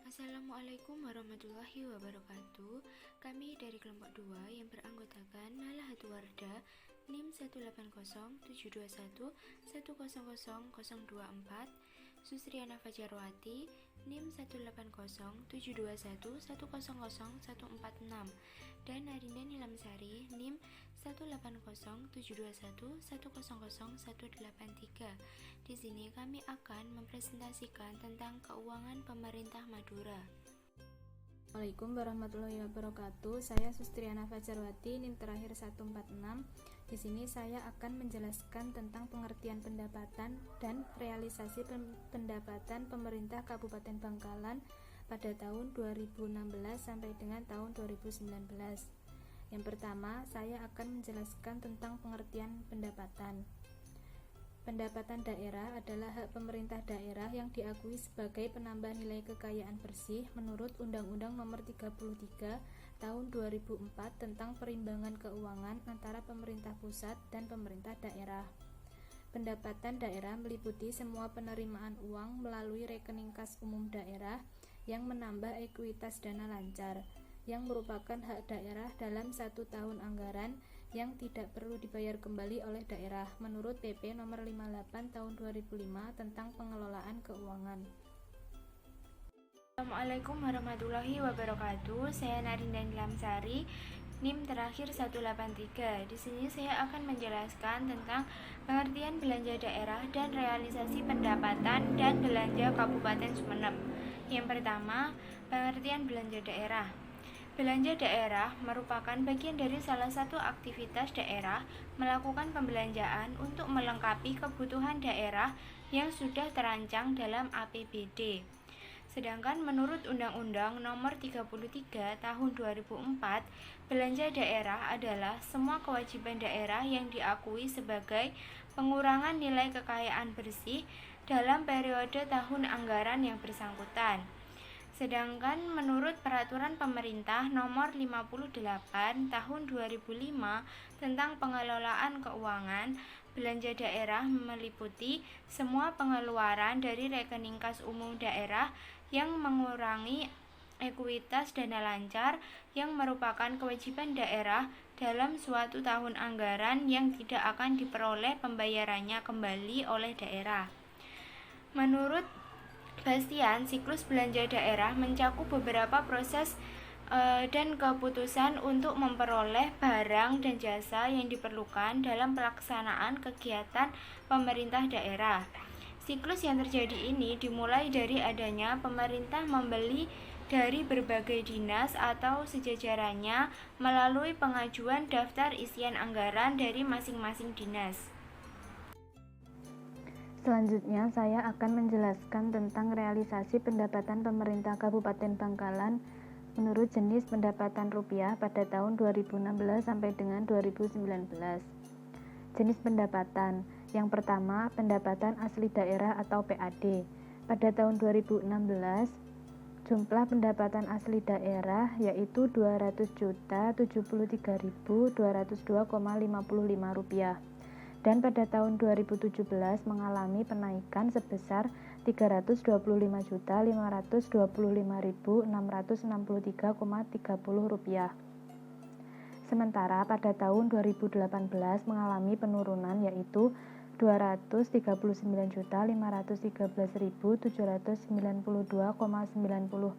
Assalamualaikum warahmatullahi wabarakatuh. Kami dari kelompok 2 yang beranggotakan Nalahatul Wardah NIM 1807211000024, Susriana Fajarwati NIM 1807211000146, dan Narinda Nilamsari NIM 1807211000183. Di sini kami akan mempresentasikan tentang keuangan pemerintah Madura. Assalamualaikum warahmatullahi wabarakatuh. Saya Sustriana Fajarwati, NIM terakhir 146. Di sini saya akan menjelaskan tentang pengertian pendapatan dan realisasi pendapatan pemerintah Kabupaten Bangkalan pada tahun 2016 sampai dengan tahun 2019. Yang pertama, saya akan menjelaskan tentang pengertian pendapatan. Pendapatan daerah adalah hak pemerintah daerah yang diakui sebagai penambah nilai kekayaan bersih menurut Undang-Undang Nomor 33 Tahun 2004 tentang perimbangan keuangan antara pemerintah pusat dan pemerintah daerah. Pendapatan daerah meliputi semua penerimaan uang melalui rekening kas umum daerah yang menambah ekuitas dana lancar, yang merupakan hak daerah dalam 1 tahun anggaran yang tidak perlu dibayar kembali oleh daerah menurut PP nomor 58 tahun 2005 tentang pengelolaan keuangan. Assalamualaikum warahmatullahi wabarakatuh. Saya Narinda Nilamsari, NIM terakhir 183. Di sini saya akan menjelaskan tentang pengertian belanja daerah dan realisasi pendapatan dan belanja Kabupaten Sumeneb. Yang pertama, pengertian belanja daerah. Belanja daerah merupakan bagian dari salah satu aktivitas daerah melakukan pembelanjaan untuk melengkapi kebutuhan daerah yang sudah terancang dalam APBD. Sedangkan menurut Undang-Undang Nomor 33 Tahun 2004, belanja daerah adalah semua kewajiban daerah yang diakui sebagai pengurangan nilai kekayaan bersih dalam periode tahun anggaran yang bersangkutan. Sedangkan menurut Peraturan Pemerintah Nomor 58 Tahun 2005 tentang pengelolaan keuangan, belanja daerah meliputi semua pengeluaran dari rekening kas umum daerah yang mengurangi ekuitas dana lancar yang merupakan kewajiban daerah dalam suatu tahun anggaran yang tidak akan diperoleh pembayarannya kembali oleh daerah. Menurut Bastian, siklus belanja daerah mencakup beberapa proses dan keputusan untuk memperoleh barang dan jasa yang diperlukan dalam pelaksanaan kegiatan pemerintah daerah. Siklus yang terjadi ini dimulai dari adanya pemerintah membeli dari berbagai dinas atau sejajarannya melalui pengajuan daftar isian anggaran dari masing-masing dinas. Selanjutnya, saya akan menjelaskan tentang realisasi pendapatan pemerintah Kabupaten Bangkalan menurut jenis pendapatan rupiah pada tahun 2016 sampai dengan 2019. Jenis pendapatan. Yang pertama, pendapatan asli daerah atau PAD. Pada tahun 2016, jumlah pendapatan asli daerah yaitu Rp200.073.202,55 rupiah. Dan pada tahun 2017 mengalami penaikan sebesar Rp325.525.663,30. Sementara pada tahun 2018 mengalami penurunan yaitu Rp239.513.792,92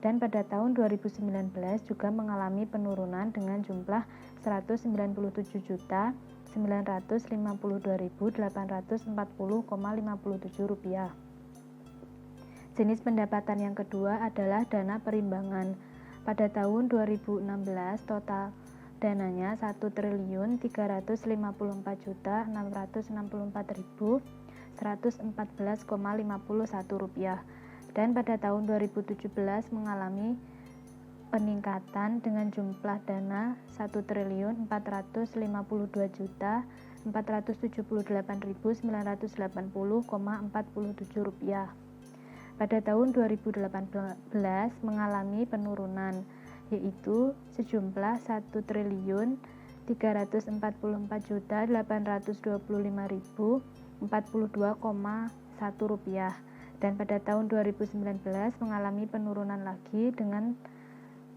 dan pada tahun 2019 juga mengalami penurunan dengan jumlah Rp199.952.840,57. Jenis pendapatan yang kedua adalah dana perimbangan. Pada tahun 2016 total dananya Rp1.354.664.114,51 dan pada tahun 2017 mengalami peningkatan dengan jumlah dana Rp1.454.980,47 Pada tahun 2018 mengalami penurunan yaitu sejumlah Rp1.344.825.042,1 Dan pada tahun 2019 mengalami penurunan lagi dengan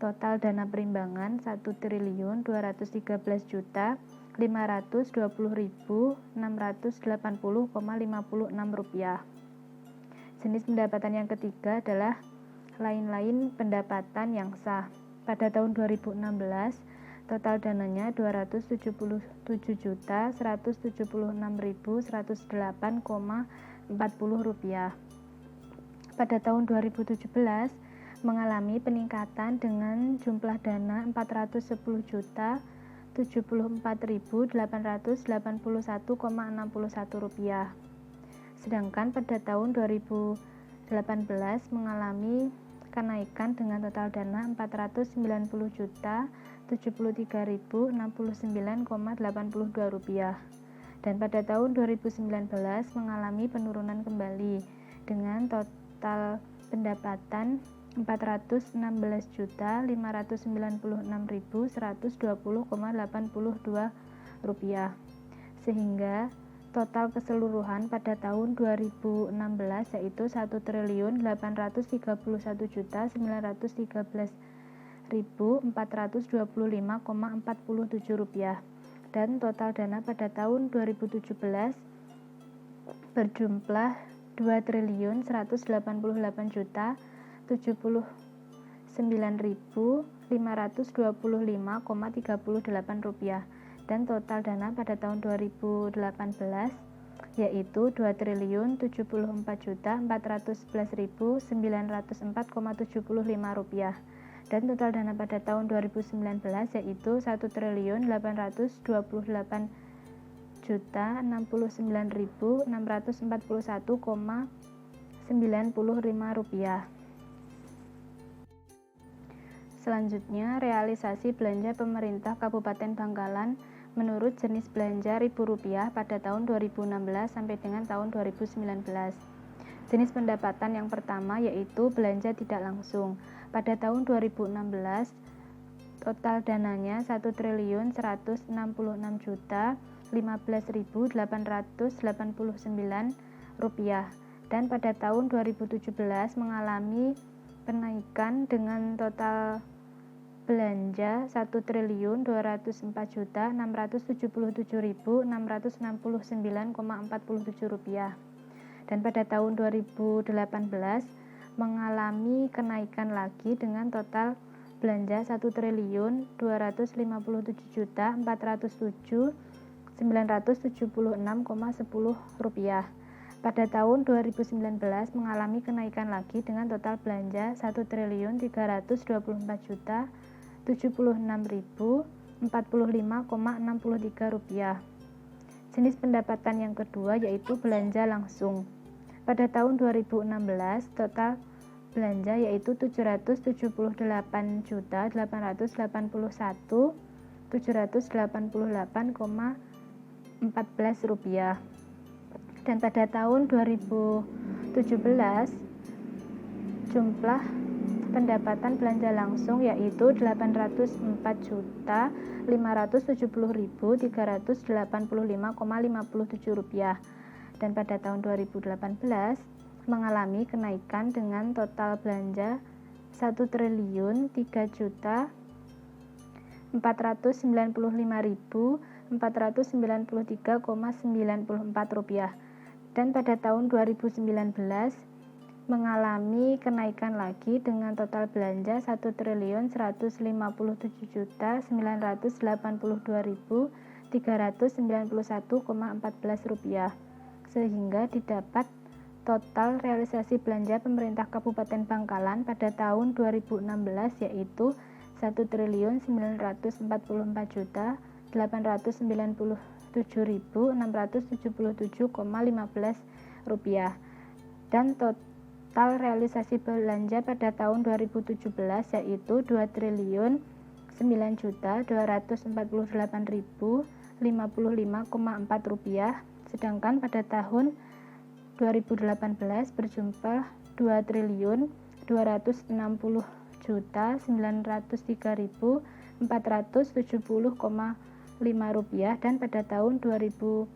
total dana perimbangan 1.520.680,56 rupiah. Jenis pendapatan yang ketiga adalah lain-lain pendapatan yang sah. Pada tahun 2016 total dananya Rp276.176.108,40. Pada tahun 2017 mengalami peningkatan dengan jumlah dana Rp474.881,61. Sedangkan pada tahun 2018 mengalami kenaikan dengan total dana Rp490.73.069,82. Dan pada tahun 2019 mengalami penurunan kembali dengan total pendapatan Rp416.596.120,82, sehingga total keseluruhan pada tahun 2016 yaitu Rp1.831.913.425,47, dan total dana pada tahun 2017 berjumlah Rp2.188.529.525,38, dan total dana pada tahun 2018 yaitu Rp2.074.411.904,75, dan total dana pada tahun 2019 yaitu Rp1.828.641,95. Selanjutnya, realisasi belanja pemerintah Kabupaten Bangkalan menurut jenis belanja Rp1.000 pada tahun 2016 sampai dengan tahun 2019. Jenis pendapatan yang pertama yaitu belanja tidak langsung. Pada tahun 2016 total dananya Rp1.116.015.889, dan pada tahun 2017 mengalami kenaikan dengan total belanja Rp1.247.677.669,47, dan pada tahun 2018 mengalami kenaikan lagi dengan total belanja Rp1.547.407.976,10. Pada tahun 2019 mengalami kenaikan lagi dengan total belanja Rp1.324.746.045,63. Jenis pendapatan yang kedua yaitu belanja langsung. Pada tahun 2016 total belanja yaitu Rp778.788,14, dan pada tahun 2017 jumlah pendapatan belanja langsung yaitu Rp804.570.385,57, dan pada tahun 2018 mengalami kenaikan dengan total belanja Rp1.395.493,94, dan pada tahun 2019 mengalami kenaikan lagi dengan total belanja Rp1.382.391,14, sehingga didapat total realisasi belanja pemerintah Kabupaten Bangkalan pada tahun 2016 yaitu Rp1.947.677,15, dan total realisasi belanja pada tahun 2017 yaitu Rp2.949.055,4, sedangkan pada tahun 2018 berjumlah Rp2.260.903.470,5, dan pada tahun 2019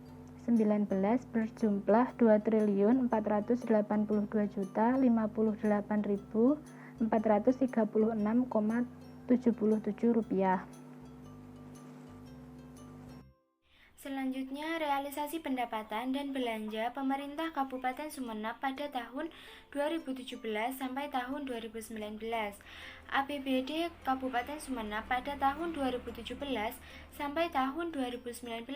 berjumlah Rp2.042.438.436,77. Selanjutnya, realisasi pendapatan dan belanja pemerintah Kabupaten Sumeneb pada tahun 2017 sampai tahun 2019. APBD Kabupaten Sumeneb pada tahun 2017 sampai tahun 2019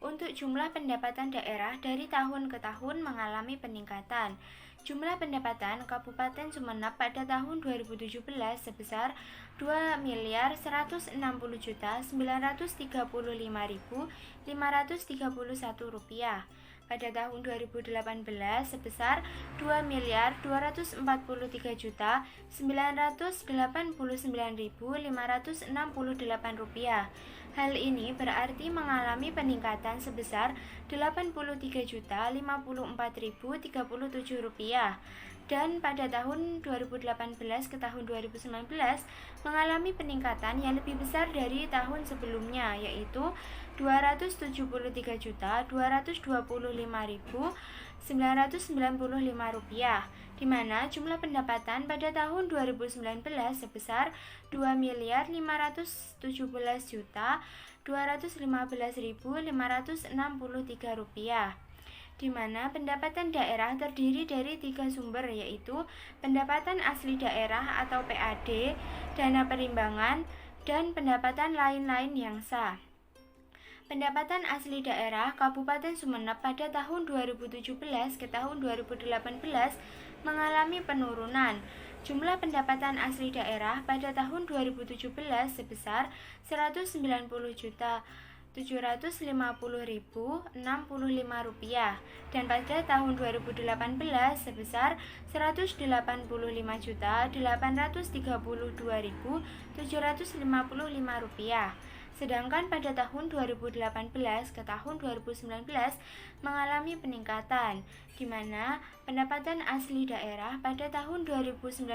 untuk jumlah pendapatan daerah dari tahun ke tahun mengalami peningkatan. Jumlah pendapatan Kabupaten Sumeneb pada tahun 2017 sebesar Rp2.935.531. Pada tahun 2018 sebesar Rp2.243.989.568. Hal ini berarti mengalami peningkatan sebesar Rp83.054.037 dan pada tahun 2018 ke tahun 2019 mengalami peningkatan yang lebih besar dari tahun sebelumnya, yaitu Rp272.225.995, di mana jumlah pendapatan pada tahun 2019 sebesar Rp2.579.215.563, di mana pendapatan daerah terdiri dari 3 sumber, yaitu pendapatan asli daerah atau PAD, dana perimbangan, dan pendapatan lain-lain yang sah. Pendapatan asli daerah Kabupaten Sumeneb pada tahun 2017 ke tahun 2018 mengalami penurunan. Jumlah pendapatan asli daerah pada tahun 2017 sebesar Rp190.750.065 dan pada tahun 2018 sebesar Rp180.832.755. Sedangkan pada tahun 2018 ke tahun 2019 mengalami peningkatan, di mana pendapatan asli daerah pada tahun 2019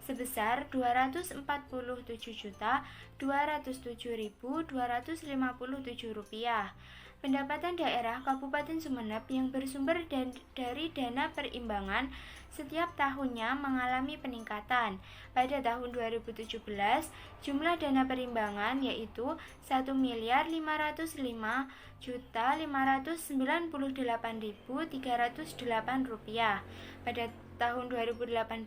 sebesar Rp247.207.257. Pendapatan daerah Kabupaten Sumeneb yang bersumber dari dana perimbangan setiap tahunnya mengalami peningkatan. Pada tahun 2017, jumlah dana perimbangan yaitu Rp1.505.598.308. Pada tahun 2018,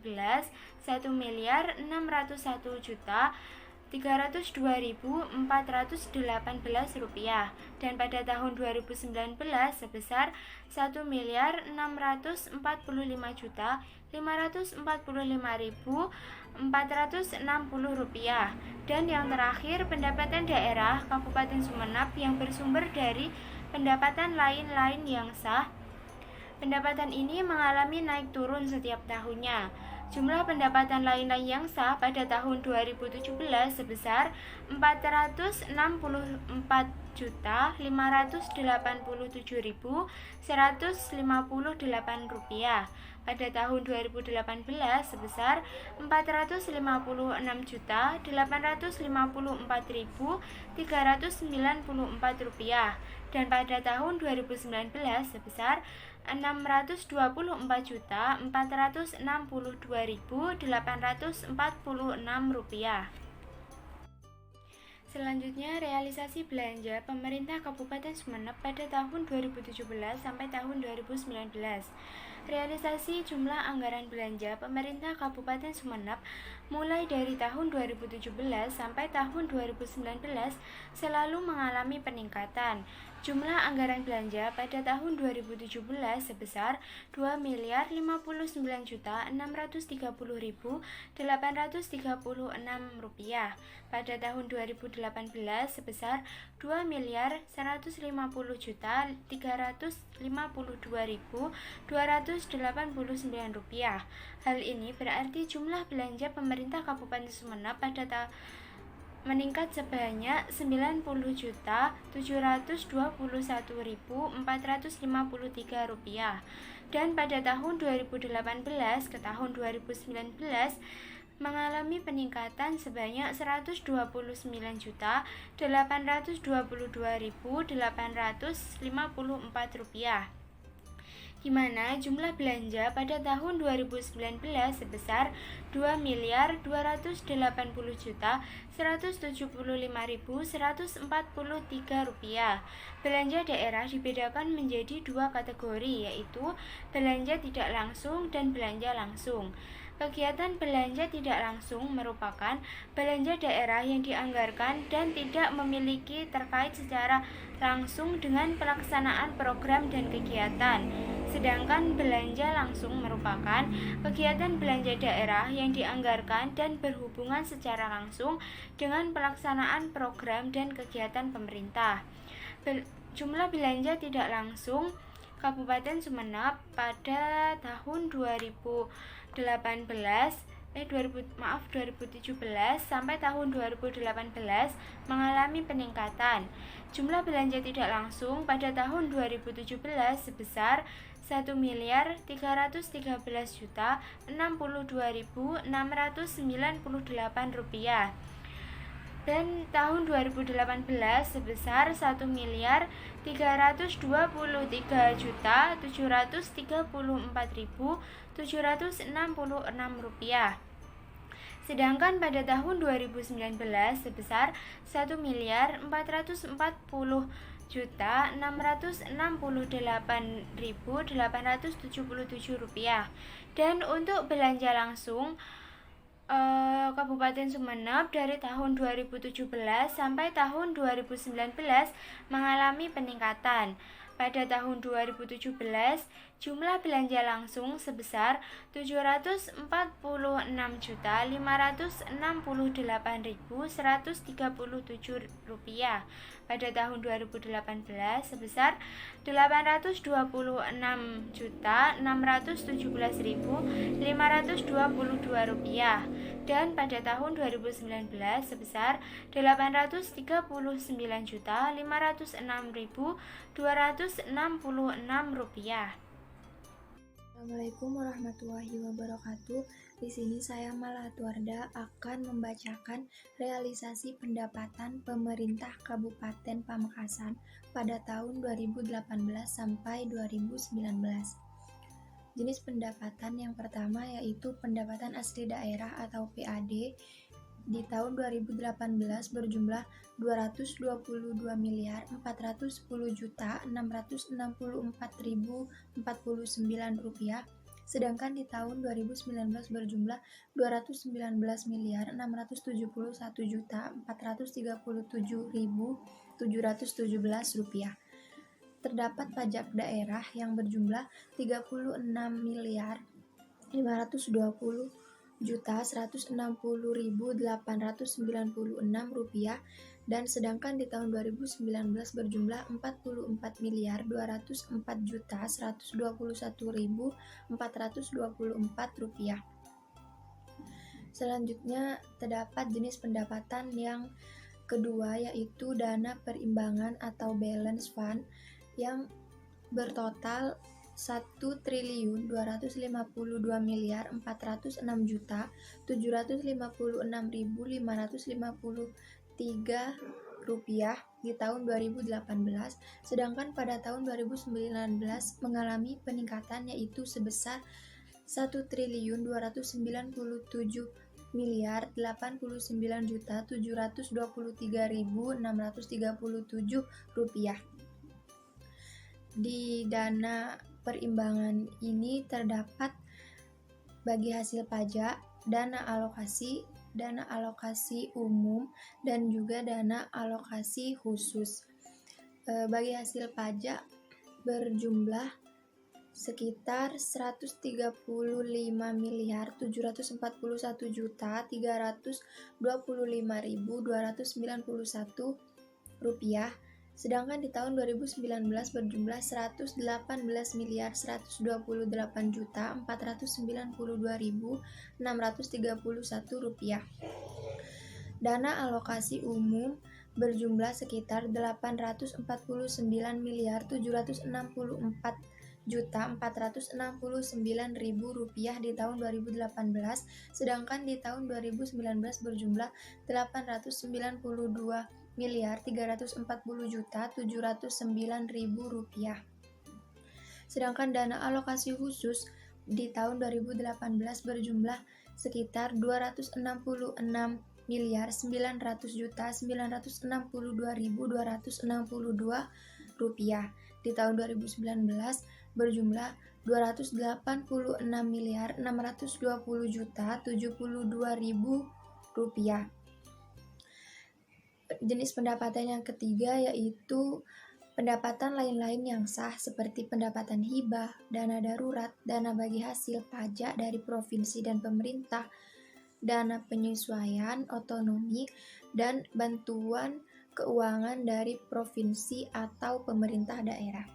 Rp1.302.418 dan pada tahun 2019 sebesar Rp1.645.545.460. Dan yang terakhir, pendapatan daerah Kabupaten Sumeneb yang bersumber dari pendapatan lain-lain yang sah. Pendapatan ini mengalami naik turun setiap tahunnya. Jumlah pendapatan lain-lain yang sah pada tahun 2017 sebesar Rp464.587.158. Pada tahun 2018 sebesar Rp456.854.394 dan pada tahun 2019 sebesar Rp624.462.846. Selanjutnya, realisasi belanja pemerintah Kabupaten Sumeneb pada tahun 2017 sampai tahun 2019. Realisasi jumlah anggaran belanja pemerintah Kabupaten Sumeneb mulai dari tahun 2017 sampai tahun 2019 selalu mengalami peningkatan. Jumlah anggaran belanja pada tahun 2017 sebesar Rp2.599.630.836. Pada tahun 2018 sebesar Rp2.150.352.289. Hal ini berarti jumlah belanja pemerintah Kabupaten Sumeneb pada meningkat sebanyak Rp90.721.453 dan pada tahun 2018 ke tahun 2019 mengalami peningkatan sebanyak Rp129.822.854, di mana jumlah belanja pada tahun 2019 sebesar Rp2.280.175.143. Belanja daerah dibedakan menjadi dua kategori, yaitu belanja tidak langsung dan belanja langsung. Kegiatan belanja tidak langsung merupakan belanja daerah yang dianggarkan dan tidak memiliki terkait secara langsung dengan pelaksanaan program dan kegiatan. Sedangkan belanja langsung merupakan kegiatan belanja daerah yang dianggarkan dan berhubungan secara langsung dengan pelaksanaan program dan kegiatan pemerintah. Jumlah belanja tidak langsung Kabupaten Sumeneb pada tahun 2017 sampai tahun 2018 mengalami peningkatan. Jumlah belanja tidak langsung pada tahun 2017 sebesar Rp1.313.62.698 dan tahun 2018 sebesar Rp1.324.736.766. Sedangkan pada tahun 2019 sebesar Rp1.440.668.877. Dan untuk belanja langsung Kabupaten Sumeneb dari tahun 2017 sampai tahun 2019 mengalami peningkatan. Pada tahun 2017, jumlah belanja langsung sebesar Rp744.668.137. Pada tahun 2018 sebesar Rp822.617.522 dan pada tahun 2019 sebesar Rp839.506.266. Assalamualaikum warahmatullahi wabarakatuh. Di sini saya Malatuarda akan membacakan realisasi pendapatan pemerintah Kabupaten Pamekasan pada tahun 2018 sampai 2019. Jenis pendapatan yang pertama yaitu pendapatan asli daerah atau PAD di tahun 2018 berjumlah Rp220.664.049, sedangkan di tahun 2019 berjumlah Rp219.671.437.717. Terdapat pajak daerah yang berjumlah Rp36.160.896.096 dan sedangkan di tahun 2019 berjumlah Rp44.221.424. Selanjutnya terdapat jenis pendapatan yang kedua yaitu dana perimbangan atau balance fund yang bertotal Rp1.322.456.553 di tahun 2018, sedangkan pada tahun 2019 mengalami peningkatan yaitu sebesar Rp1.389.723.637. Di dana perimbangan ini terdapat bagi hasil pajak, dana alokasi umum, dan juga dana alokasi khusus. Bagi hasil pajak berjumlah sekitar Rp131.541.325.291, sedangkan di tahun 2019 berjumlah Rp118.128.492.631. Dana alokasi umum berjumlah sekitar Rp849.764.000 Rp8.469.000 di tahun 2018, sedangkan di tahun 2019 berjumlah Rp892.340.709.000. Sedangkan dana alokasi khusus di tahun 2018 berjumlah sekitar Rp260.962.262. Di tahun 2019 berjumlah Rp286.620.072.000. Jenis pendapatan yang ketiga yaitu pendapatan lain-lain yang sah seperti pendapatan hibah, dana darurat, dana bagi hasil pajak dari provinsi dan pemerintah, dana penyesuaian otonomi, dan bantuan keuangan dari provinsi atau pemerintah daerah.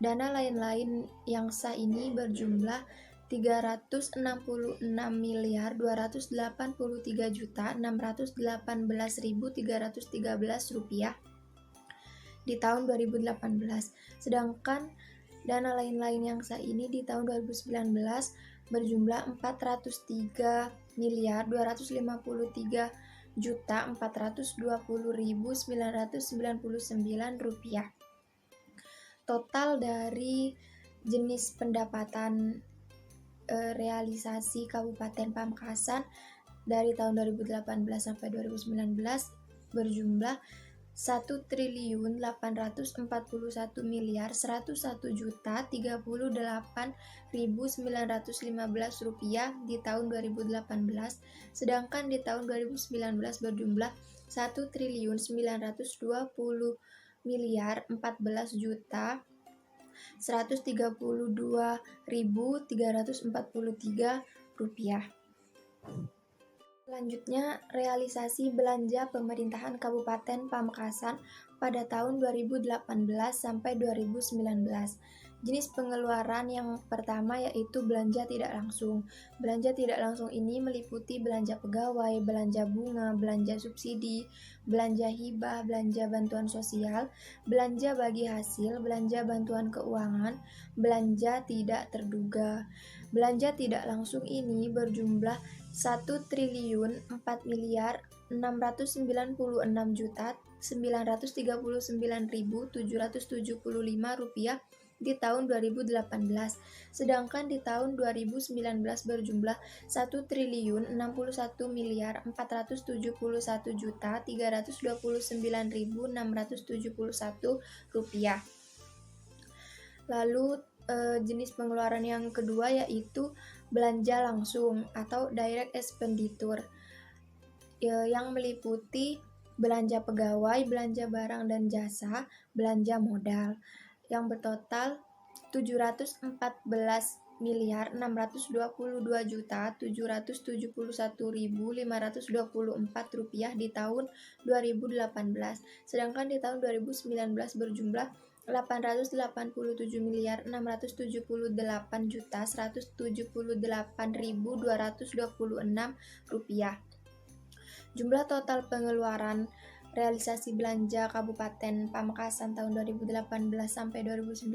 Dana lain-lain yang sah ini berjumlah Rp363.618.313 di tahun 2018. Sedangkan dana lain-lain yang sah ini di tahun 2019 berjumlah Rp403.450.420.999. Total dari jenis pendapatan realisasi Kabupaten Pamekasan dari tahun 2018 sampai 2019 berjumlah Rp1.841.138.915 di tahun 2018, sedangkan di tahun 2019 berjumlah Rp1.912.132.343. Selanjutnya, realisasi belanja pemerintahan Kabupaten Pamekasan pada tahun 2018 sampai 2019. Jenis pengeluaran yang pertama yaitu belanja tidak langsung. Belanja tidak langsung ini meliputi belanja pegawai, belanja bunga, belanja subsidi, belanja hibah, belanja bantuan sosial, belanja bagi hasil, belanja bantuan keuangan, belanja tidak terduga. Belanja tidak langsung ini berjumlah Rp1.4.699.939.775 di tahun 2018, sedangkan di tahun 2019 berjumlah Rp1.461.429.671. Lalu jenis pengeluaran yang kedua yaitu belanja langsung atau direct expenditure yang meliputi belanja pegawai, belanja barang dan jasa, belanja modal yang bertotal Rp714.622.771.524 di tahun 2018, sedangkan di tahun 2019 berjumlah Rp888.178.226. Jumlah total pengeluaran realisasi belanja Kabupaten Pamekasan tahun 2018 sampai 2019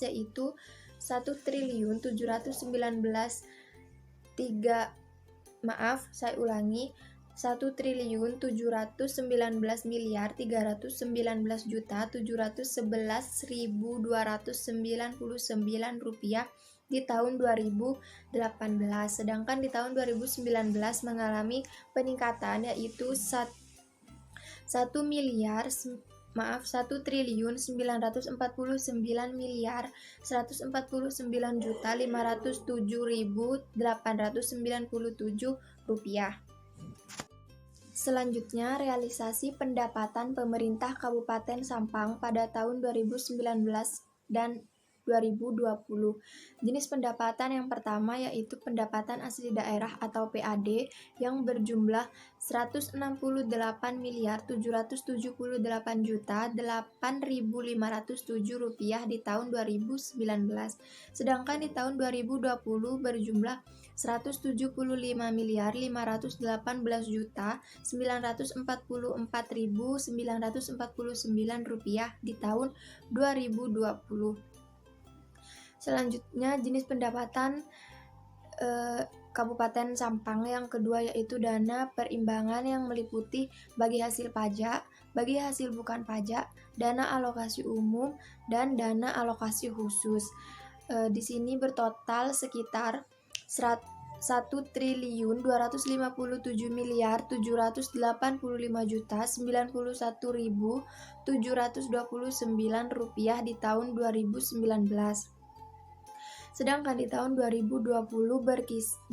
yaitu Rp1.719.319.711.299 di tahun 2018, sedangkan di tahun 2019 mengalami peningkatan yaitu Rp1.949.907.897. Selanjutnya, realisasi pendapatan pemerintah Kabupaten Sampang pada tahun 2019 dan 2020. Jenis pendapatan yang pertama yaitu pendapatan asli daerah atau PAD yang berjumlah Rp160.778.8.507 di tahun 2019. Sedangkan di tahun 2020 berjumlah Rp170.554.944.949 di tahun 2020. Selanjutnya jenis pendapatan Kabupaten Sampang yang kedua yaitu dana perimbangan yang meliputi bagi hasil pajak, bagi hasil bukan pajak, dana alokasi umum, dan dana alokasi khusus. Di sini bertotal sekitar 1.257.781.729 rupiah di tahun 2019. Sedangkan di tahun 2020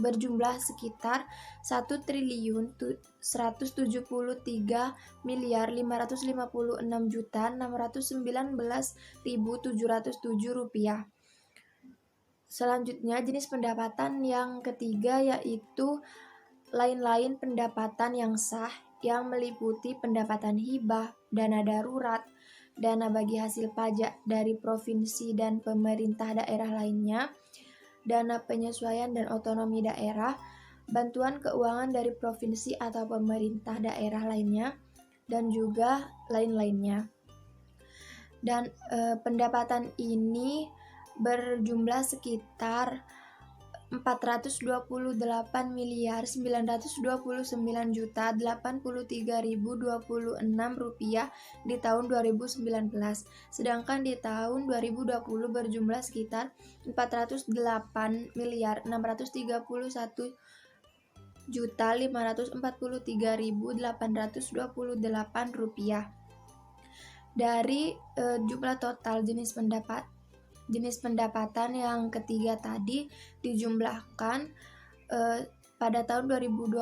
berjumlah sekitar 1.173.556.619.707 rupiah. Selanjutnya jenis pendapatan yang ketiga yaitu lain-lain pendapatan yang sah yang meliputi pendapatan hibah, dana darurat, dana bagi hasil pajak dari provinsi dan pemerintah daerah lainnya, dana penyesuaian dan otonomi daerah, bantuan keuangan dari provinsi atau pemerintah daerah lainnya, dan juga lain-lainnya. Dan pendapatan ini berjumlah sekitar 429.929.083.026 rupiah di tahun 2019. Sedangkan di tahun 2020 berjumlah sekitar 408.631.543.828 rupiah. Dari jumlah total jenis pendapatan yang ketiga tadi dijumlahkan pada tahun 2020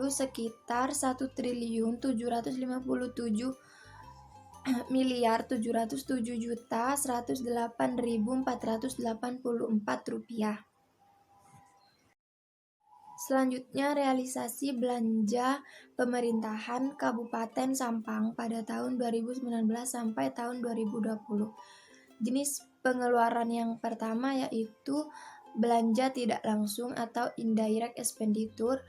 sekitar 1.757.108.484 rupiah. Selanjutnya realisasi belanja pemerintahan Kabupaten Sampang pada tahun 2019 sampai tahun 2020. Jenis pengeluaran yang pertama yaitu belanja tidak langsung atau indirect expenditure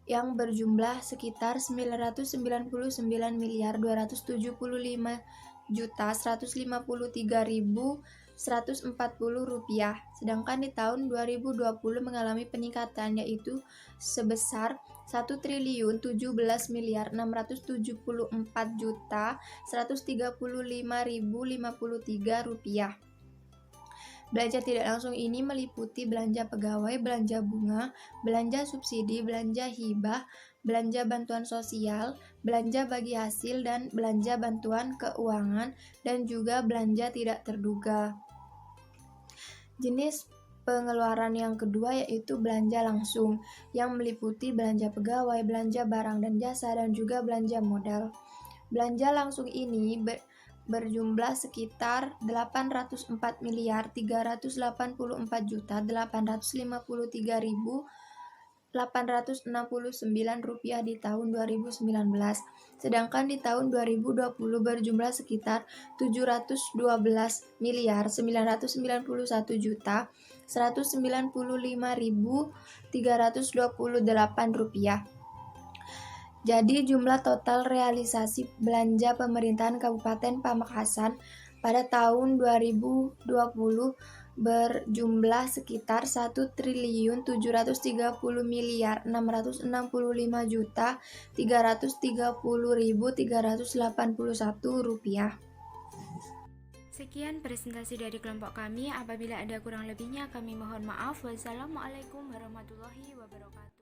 yang berjumlah sekitar 999.275.153.140 rupiah. Sedangkan di tahun 2020 mengalami peningkatan yaitu sebesar 1.017.674.135.053 rupiah. Belanja tidak langsung ini meliputi belanja pegawai, belanja bunga, belanja subsidi, belanja hibah, belanja bantuan sosial, belanja bagi hasil, dan belanja bantuan keuangan, dan juga belanja tidak terduga. Jenis pengeluaran yang kedua yaitu belanja langsung, yang meliputi belanja pegawai, belanja barang dan jasa, dan juga belanja modal. Belanja langsung ini berjumlah sekitar 804.358.859 rupiah di tahun 2019. Sedangkan di tahun 2020 berjumlah sekitar 712.991.195.328 rupiah. Jadi jumlah total realisasi belanja pemerintahan Kabupaten Pamekasan pada tahun 2020 berjumlah sekitar 1.735.330.330.381 rupiah. Sekian presentasi dari kelompok kami. Apabila ada kurang lebihnya kami mohon maaf. Wassalamualaikum warahmatullahi wabarakatuh.